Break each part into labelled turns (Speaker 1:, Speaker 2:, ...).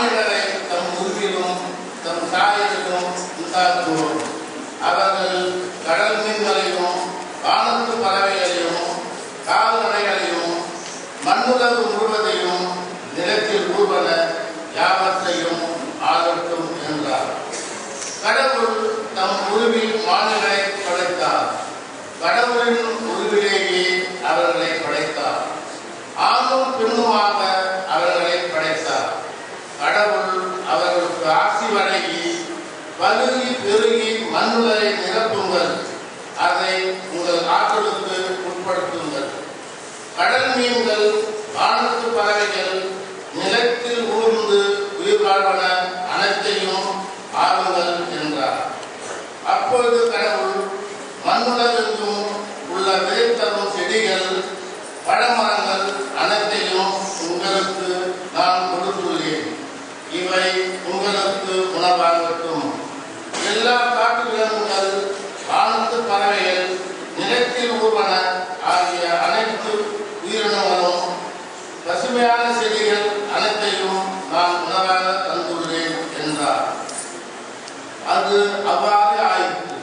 Speaker 1: மாநிலரை தம் உருவிலும் தம் சாயலிலும் உண்டாக்குவோம். அவர்கள் கடல் மீன்களையும் வானத்து பறவைகளையும் கால்நடைகளையும் மண்ணுலகு முழுவதையும் நிலத்தில் ஊர்வன யாவற்றையும் ஆகட்டும் என்றார். கடவுள் தம் உருவில் மாநிலரை படைத்தார். கடவுளின் உருவிலேயே அவர்களை படைத்தார். ஆணும் பெண்ணுமாக அவர்களை படைத்தார். கடவுள் அவர்களுக்கு ஆசி வழங்கி, பலுகி பெருகி மண்ணுலகை நிரப்புங்கள், அதை உங்கள் ஆற்றலுக்கு உட்படுத்துங்கள். கடல் மீன்கள் வானத்து பறவைகள் நிலத்தில் ஊர்ந்து உயிர் வாழ்வன அனைத்தையும் ஆளுங்கள் என்றார். அப்பொழுது கடவுள் மண்ணுலகெங்கும் உள்ள விதை தரும் செடிகள் பழமரங்கள் அனைத்தையும் உங்களுக்கு நான் கொடுத்துள்ளேன். இவை உங்களுக்கு உணவாகட்டும். எல்லா காட்டு விலங்குகள் வானத்து பறவைகள் நிலத்தில் ஊர்வன ஆகிய அனைத்து உயிரினங்களும் பசுமையான செடிகள் அனைத்தையும் நான் உணவாக தந்துள்ளேன் என்றார். அது அவ்வாறு ஆயிற்று.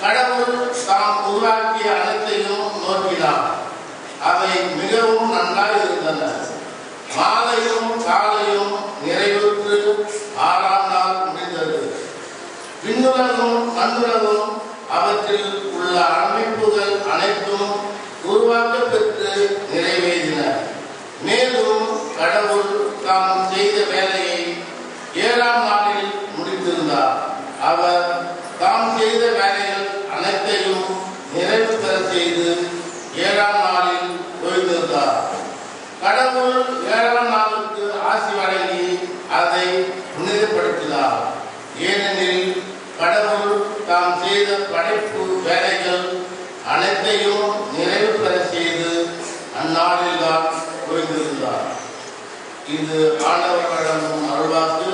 Speaker 1: கடவுள் தாம் உருவாக்கிய அனைத்தையும் நோக்கினார். அவை மிகவும் நன்றாக இருந்தன. மாலையும் காலையும் நிறைவுற்று 6ஆம் நாள் முடிந்தது. விண்ணுலகும் மண்ணுலகும் அவற்றில் உள்ள அமைப்புகள் அனைத்தும் உருவாக்க பெற்று நிறைவேறின. மேலும் கடவுள் தாம் செய்த வேலையை 7ஆம் நாளில் முடித்திருந்தார். அவர் தாம் செய்த வேலைகள் அனைத்தையும் நிறைவு பெற செய்து 7ஆம் நாளில் ஓய்ந்திருந்தார். கடவுள் 7ஆம் நாளுக்கு ஆசி வழங்கி அதை புனிதப்படுத்தினார். ஏனெனில் கடவுள் தாம் செய்த படைப்பு வேலைகள் அனைத்தையும் நிறைவு பெற செய்து அந்நாளில் தான் ஓய்ந்திருந்தார். இது ஆண்டவர் வழங்கும் அருள்வாக்கு.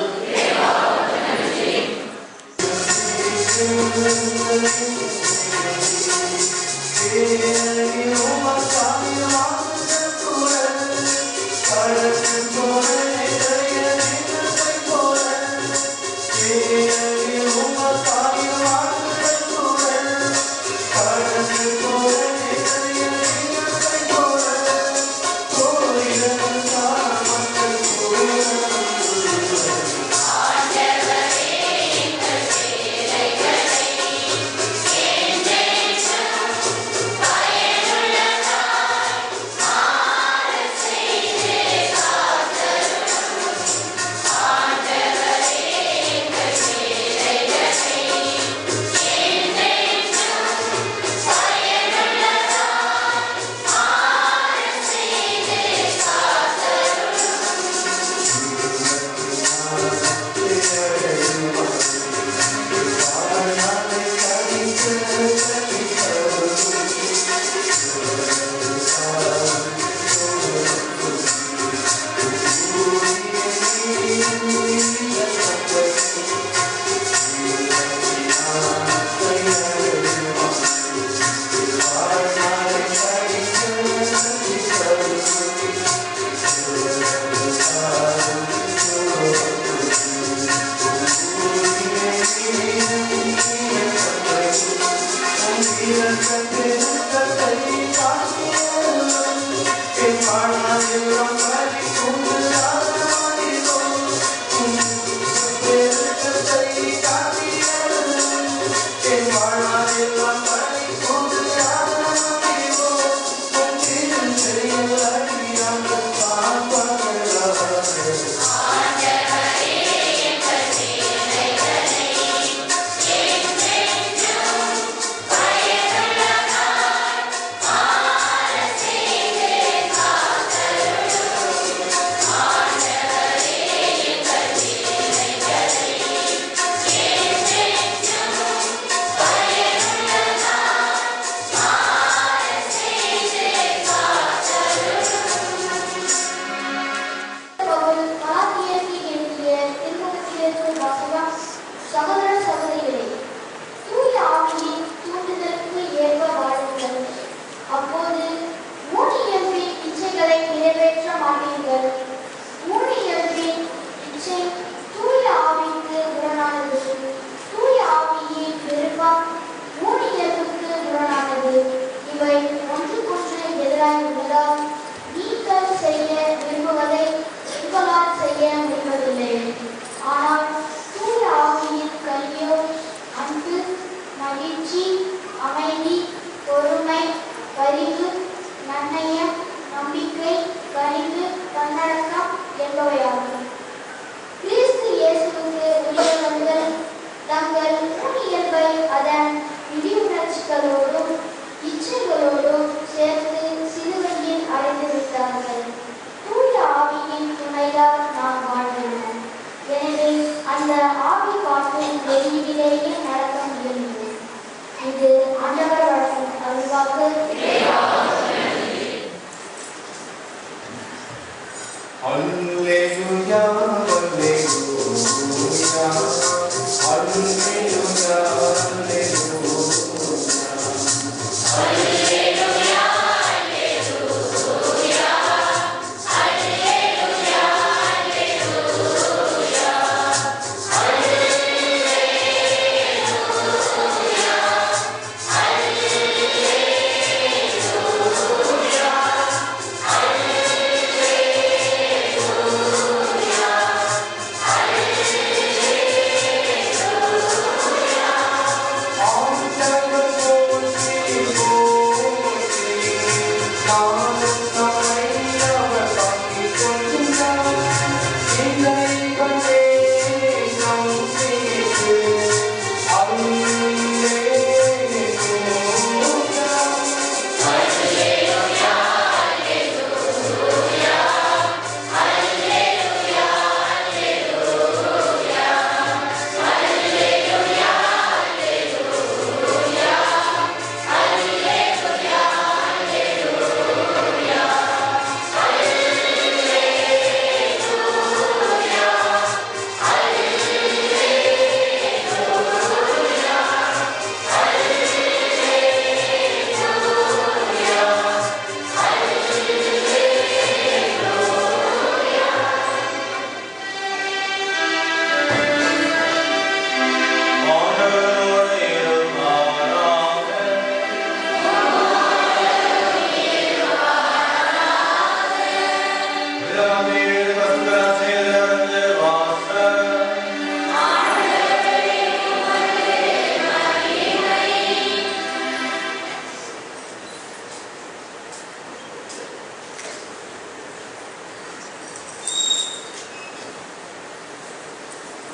Speaker 2: அதன் விதியுணர்ச்சிகளோடும் இச்சைகளோடும் சேர்த்து சிலுவையில் அடைந்து விட்டார்கள். தூய ஆவியின் துணையால் நாம் வாழ்கிறோம். எனவே அந்த ஆவி காட்டும் வெளியிலேயே நடக்க முயல்கிறோம். இது ஆண்டவர் வழங்கும் அருள்வாக்கு.
Speaker 3: அல்லேலூயா அல்லேலூயா அல்லேலூயா அல்லேலூயா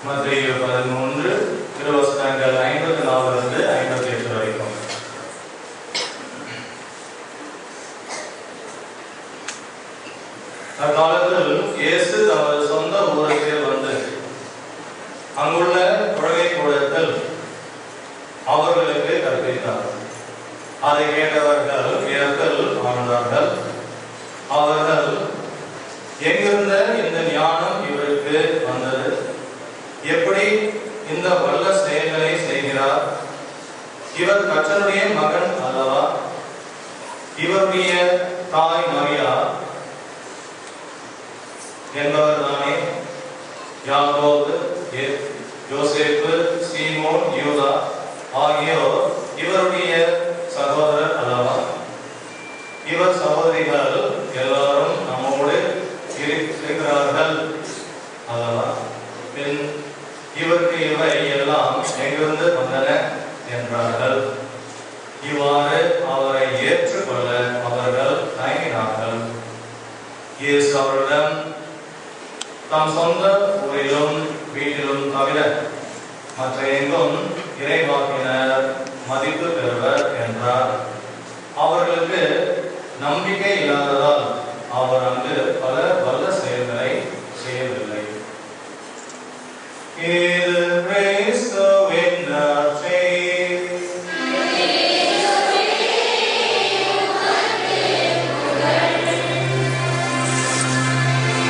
Speaker 4: மத்தேயு 13 திருவசனங்கள் 54 58 வரைக்கும். அக்காலத்தில் இயேசு தமது சொந்த ஊருக்கு வந்து அங்குள்ள குழவை கூடத்தில் அவர்களுக்கு கற்பித்தார். அதை கேட்டவர்கள் வியப்பில் ஆழ்ந்தார்கள். அவர்கள், எங்கிருந்த இந்த ஞானம் இவருக்கு வந்தது? எப்படி இந்த வல்ல செயல்களை செய்கிறார்? இவர் கர்த்தருடைய மகன் அல்லவா? இவருடைய தாய் மரியா என்பவர் தானே? யாக்கோபு, யோசேப்பு, சீமோன், யூதா ஆகியோர் இவருடைய சகோதரர் அல்லவா? இவர் சகோதரிகள் எல்லாரும் நம்மோடு இருக்கிறார்கள் அல்லவா? பின் இவருக்கு இவை எல்லாம் எங்கிருந்து வந்தன என்றார்கள். இவ்வாறு அவரை ஏற்றுக்கொள்ள அவர்கள் தயங்கினார்கள். இயேசு அவரிடம், தம் சொந்த ஊரிலும் வீட்டிலும் தவிர மற்ற எங்கும் இறைவாக்கினர் மதிப்பு பெறுவர் என்றார். அவர்களுக்கு நம்பிக்கை இல்லாததால் அவர் அங்கு பல வல்ல செயல்களை